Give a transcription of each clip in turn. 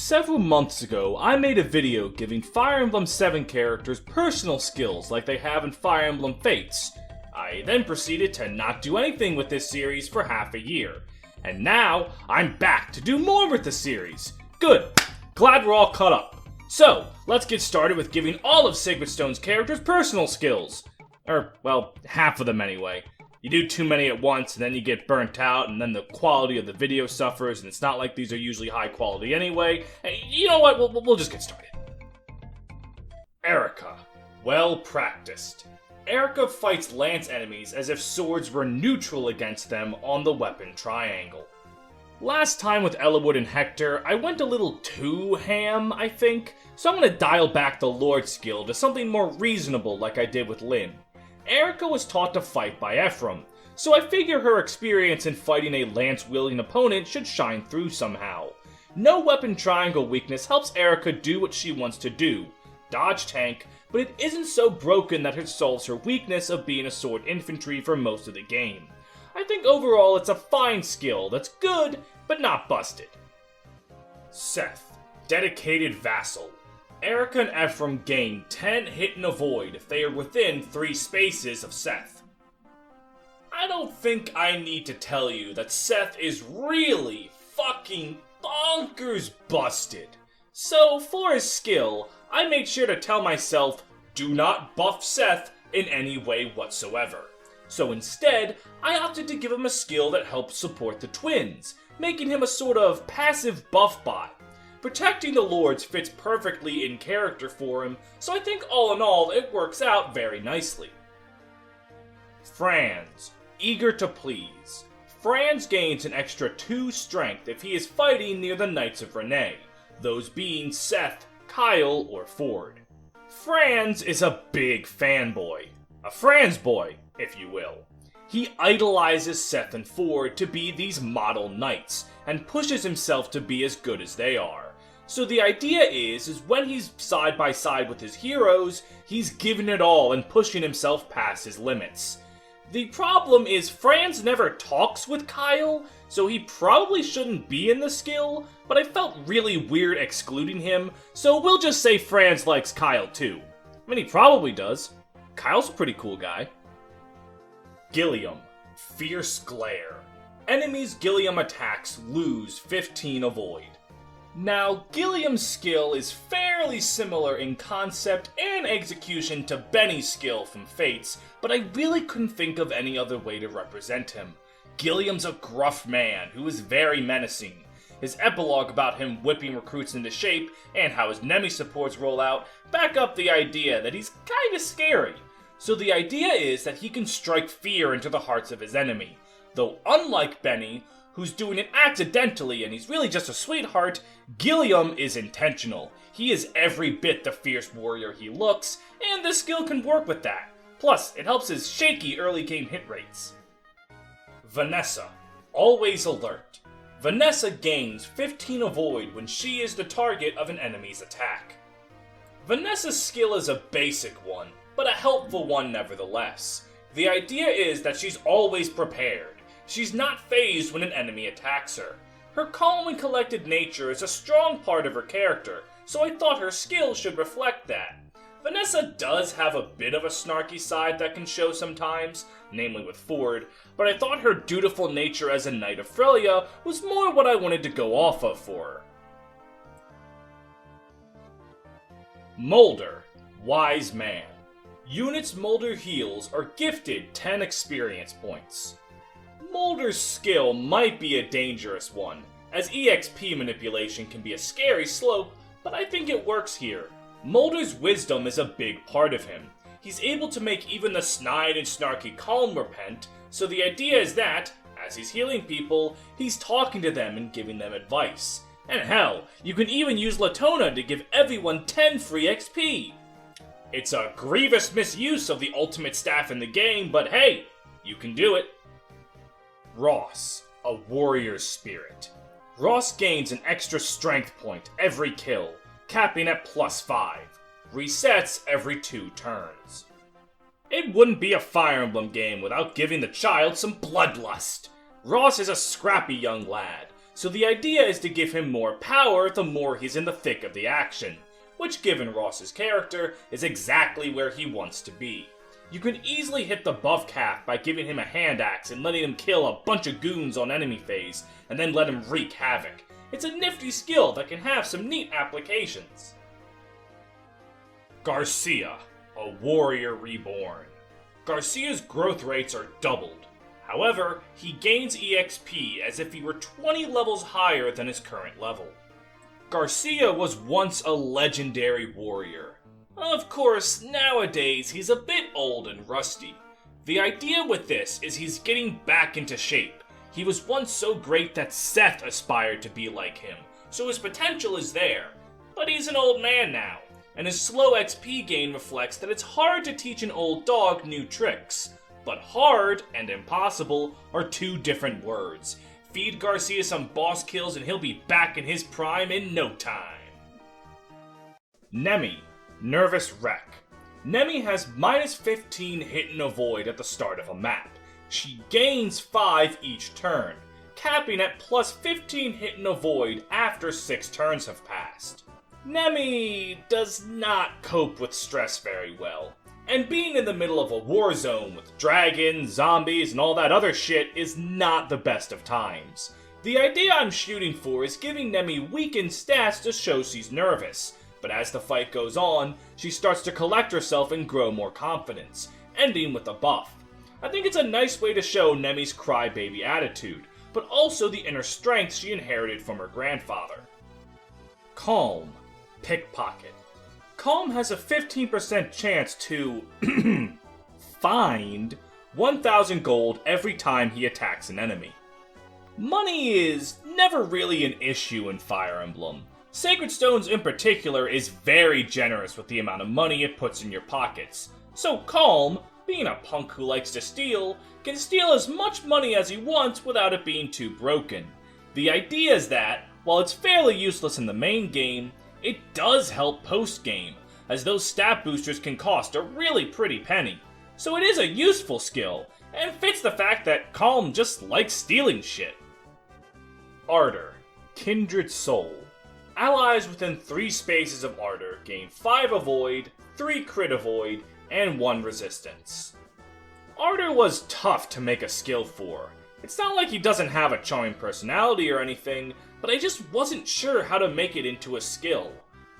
Several months ago, I made a video giving Fire Emblem 7 characters personal skills like they have in Fire Emblem Fates. I then proceeded to not do anything with this series for half a year. And now, I'm back to do more with the series. Good. Glad we're all caught up. So, let's get started with giving all of Sigma Stone's characters personal skills. Well, half of them anyway. You do too many at once, and then you get burnt out, and then the quality of the video suffers, and it's not like these are usually high quality anyway. You know what? We'll just get started. Eirika. Well practiced. Eirika fights lance enemies as if swords were neutral against them on the weapon triangle. Last time with Eliwood and Hector, I went a little too ham, I think, so I'm gonna dial back the Lord skill to something more reasonable like I did with Lyn. Eirika was taught to fight by Ephraim, so I figure her experience in fighting a lance-wielding opponent should shine through somehow. No weapon triangle weakness helps Eirika do what she wants to do, dodge tank, but it isn't so broken that it solves her weakness of being a sword infantry for most of the game. I think overall it's a fine skill that's good, but not busted. Seth, dedicated vassal. Eirika and Ephraim gain 10 hit and avoid if they are within 3 spaces of Seth. I don't think I need to tell you that Seth is really fucking bonkers busted. So for his skill, I made sure to tell myself, do not buff Seth in any way whatsoever. So instead, I opted to give him a skill that helps support the twins, making him a sort of passive buff bot. Protecting the Lords fits perfectly in character for him, so I think all in all it works out very nicely. Franz, eager to please. Franz gains an extra 2 strength if he is fighting near the Knights of Renee, those being Seth, Kyle, or Forde. Franz is a big fanboy. A Franz boy, if you will. He idolizes Seth and Forde to be these model knights, and pushes himself to be as good as they are. So the idea is when he's side by side with his heroes, he's giving it all and pushing himself past his limits. The problem is Franz never talks with Kyle, so he probably shouldn't be in the skill, but I felt really weird excluding him, so we'll just say Franz likes Kyle too. I mean, he probably does. Kyle's a pretty cool guy. Gilliam, fierce glare. Enemies Gilliam attacks lose 15 avoid. Now, Gilliam's skill is fairly similar in concept and execution to Benny's skill from Fates, but I really couldn't think of any other way to represent him. Gilliam's a gruff man who is very menacing. His epilogue about him whipping recruits into shape and how his Neimi supports roll out back up the idea that he's kinda scary. So the idea is that he can strike fear into the hearts of his enemy, though unlike Benny, who's doing it accidentally and he's really just a sweetheart, Gilliam is intentional. He is every bit the fierce warrior he looks, and this skill can work with that. Plus, it helps his shaky early game hit rates. Vanessa, always alert. Vanessa gains 15 avoid when she is the target of an enemy's attack. Vanessa's skill is a basic one, but a helpful one nevertheless. The idea is that she's always prepared. She's not fazed when an enemy attacks her. Her calm and collected nature is a strong part of her character, so I thought her skill should reflect that. Vanessa does have a bit of a snarky side that can show sometimes, namely with Forde, but I thought her dutiful nature as a Knight of Frelia was more what I wanted to go off of for her. Moulder, wise man. Units Moulder heals are gifted 10 experience points. Moulder's skill might be a dangerous one, as EXP manipulation can be a scary slope, but I think it works here. Moulder's wisdom is a big part of him. He's able to make even the snide and snarky Colm repent, so the idea is that, as he's healing people, he's talking to them and giving them advice. And hell, you can even use Latona to give everyone 10 free XP. It's a grievous misuse of the ultimate staff in the game, but hey, you can do it. Ross, a warrior's spirit. Ross gains an extra strength point every kill, capping at +5. Resets every 2 turns. It wouldn't be a Fire Emblem game without giving the child some bloodlust. Ross is a scrappy young lad, So the idea is to give him more power the more he's in the thick of the action, which given Ross's character is exactly where he wants to be. You can easily hit the buff cap by giving him a hand axe and letting him kill a bunch of goons on enemy phase, and then let him wreak havoc. It's a nifty skill that can have some neat applications. Garcia, a warrior reborn. Garcia's growth rates are doubled. However, he gains EXP as if he were 20 levels higher than his current level. Garcia was once a legendary warrior. Of course, nowadays he's a bit old and rusty. The idea with this is he's getting back into shape. He was once so great that Seth aspired to be like him, so his potential is there. But he's an old man now, and his slow XP gain reflects that it's hard to teach an old dog new tricks. But hard and impossible are two different words. Feed Garcia some boss kills and he'll be back in his prime in no time. Neimi, Nervous Wreck. Neimi has minus 15 hit and avoid at the start of a map. She gains 5 each turn, capping at plus 15 hit and avoid after 6 turns have passed. Neimi does not cope with stress very well. And being in the middle of a war zone with dragons, zombies, and all that other shit is not the best of times. The idea I'm shooting for is giving Neimi weakened stats to show she's nervous, but as the fight goes on, she starts to collect herself and grow more confidence, ending with a buff. I think it's a nice way to show Neimi's crybaby attitude, but also the inner strength she inherited from her grandfather. Colm, Pickpocket. Colm has a 15% chance to find 1,000 gold every time he attacks an enemy. Money is never really an issue in Fire Emblem. Sacred Stones in particular is very generous with the amount of money it puts in your pockets. So Colm, being a punk who likes to steal, can steal as much money as he wants without it being too broken. The idea is that, while it's fairly useless in the main game, it does help post-game, as those stat boosters can cost a really pretty penny. So it is a useful skill, and fits the fact that Colm just likes stealing shit. Ardor, Kindred Soul. Allies within 3 spaces of Ardor gain 5 avoid, 3 crit avoid, and 1 resistance. Ardor was tough to make a skill for. It's not like he doesn't have a charming personality or anything, but I just wasn't sure how to make it into a skill.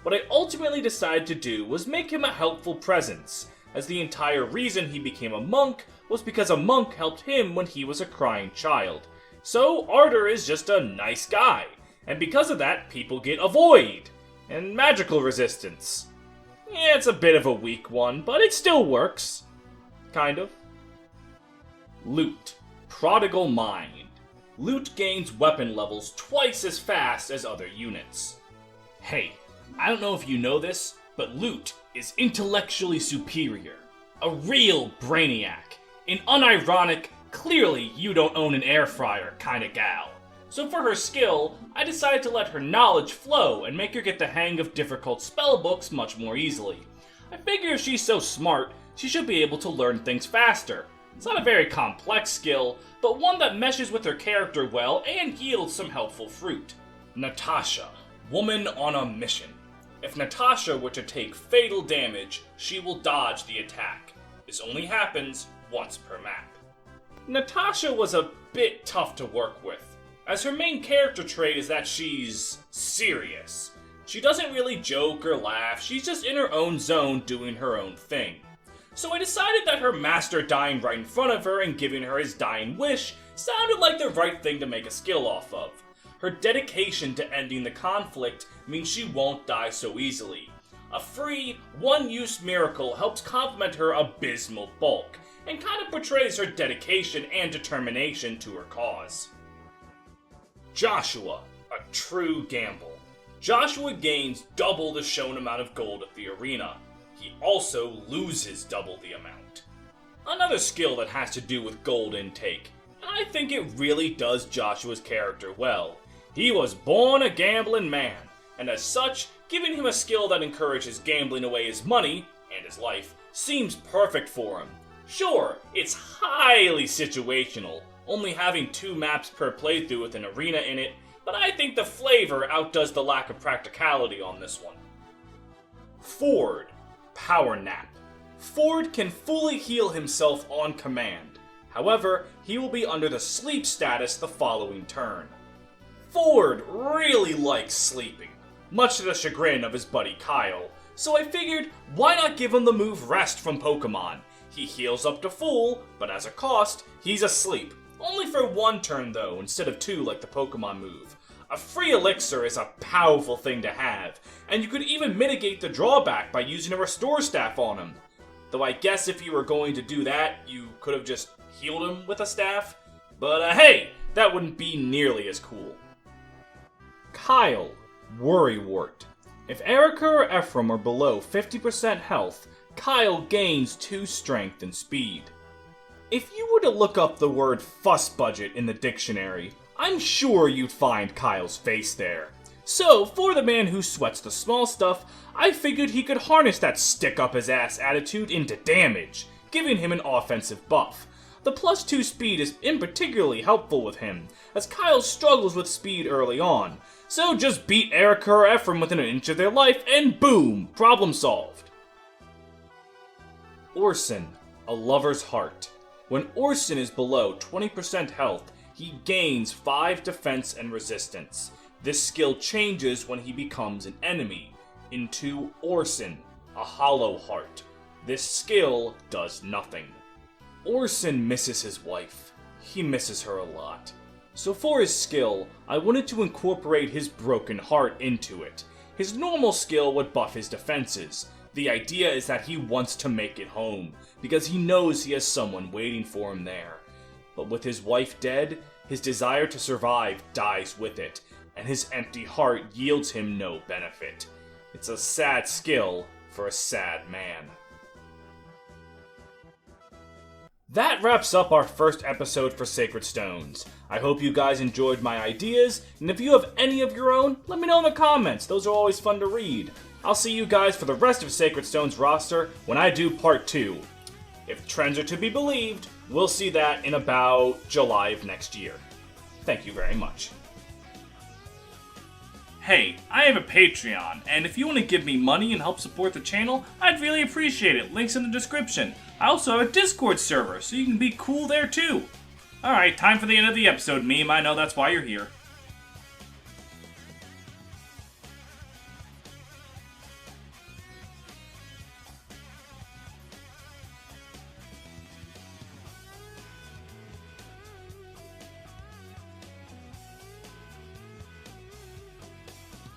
What I ultimately decided to do was make him a helpful presence, as the entire reason he became a monk was because a monk helped him when he was a crying child. So Ardor is just a nice guy, and because of that people get avoid, and magical resistance. Yeah, it's a bit of a weak one, but it still works. Kind of. Lute, Prodigal Mind. Lute gains weapon levels twice as fast as other units. Hey, I don't know if you know this, but Lute is intellectually superior. A real brainiac. An unironic, clearly you don't own an air fryer kinda gal. So for her skill, I decided to let her knowledge flow and make her get the hang of difficult spellbooks much more easily. I figure if she's so smart, she should be able to learn things faster. It's not a very complex skill, but one that meshes with her character well and yields some helpful fruit. Natasha, Woman on a Mission. If Natasha were to take fatal damage, she will dodge the attack. This only happens once per map. Natasha was a bit tough to work with, as her main character trait is that she's serious. She doesn't really joke or laugh, she's just in her own zone doing her own thing. So I decided that her master dying right in front of her and giving her his dying wish sounded like the right thing to make a skill off of. Her dedication to ending the conflict means she won't die so easily. A free, one-use miracle helps complement her abysmal bulk, and kind of portrays her dedication and determination to her cause. Joshua, a true gamble. Joshua gains double the shown amount of gold at the arena. He also loses double the amount. Another skill that has to do with gold intake, and I think it really does Joshua's character well. He was born a gambling man, and as such, giving him a skill that encourages gambling away his money, and his life, seems perfect for him. Sure, it's highly situational, only having 2 maps per playthrough with an arena in it, but I think the flavor outdoes the lack of practicality on this one. Forde, Power Nap. Forde can fully heal himself on command. However, he will be under the sleep status the following turn. Forde really likes sleeping, much to the chagrin of his buddy Kyle, so I figured why not give him the move Rest from Pokemon. He heals up to full, but as a cost, he's asleep. Only for 1 turn though, instead of 2 like the Pokemon move. A free elixir is a powerful thing to have, and you could even mitigate the drawback by using a Restore Staff on him. Though I guess if you were going to do that, you could have just healed him with a staff. But hey, that wouldn't be nearly as cool. Kyle, Worrywart. If Eirika or Ephraim are below 50% health, Kyle gains 2 strength and speed. If you were to look up the word fuss budget in the dictionary, I'm sure you'd find Kyle's face there. So, for the man who sweats the small stuff, I figured he could harness that stick-up-his-ass attitude into damage, giving him an offensive buff. The +2 speed is particularly helpful with him, as Kyle struggles with speed early on. So just beat Eirika or Ephraim within an inch of their life, and boom! Problem solved. Orson, A Lover's Heart. When Orson is below 20% health, he gains 5 defense and resistance. This skill changes when he becomes an enemy, into Orson, a Hollow Heart. This skill does nothing. Orson misses his wife. He misses her a lot. So for his skill, I wanted to incorporate his broken heart into it. His normal skill would buff his defenses. The idea is that he wants to make it home, because he knows he has someone waiting for him there. But with his wife dead, his desire to survive dies with it, and his empty heart yields him no benefit. It's a sad skill for a sad man. That wraps up our first episode for Sacred Stones. I hope you guys enjoyed my ideas, and if you have any of your own, let me know in the comments. Those are always fun to read. I'll see you guys for the rest of Sacred Stone's roster when I do part 2. If trends are to be believed, we'll see that in about July of next year. Thank you very much. Hey, I have a Patreon, and if you want to give me money and help support the channel, I'd really appreciate it. Links in the description. I also have a Discord server, so you can be cool there too. Alright, time for the end of the episode, meme. I know that's why you're here.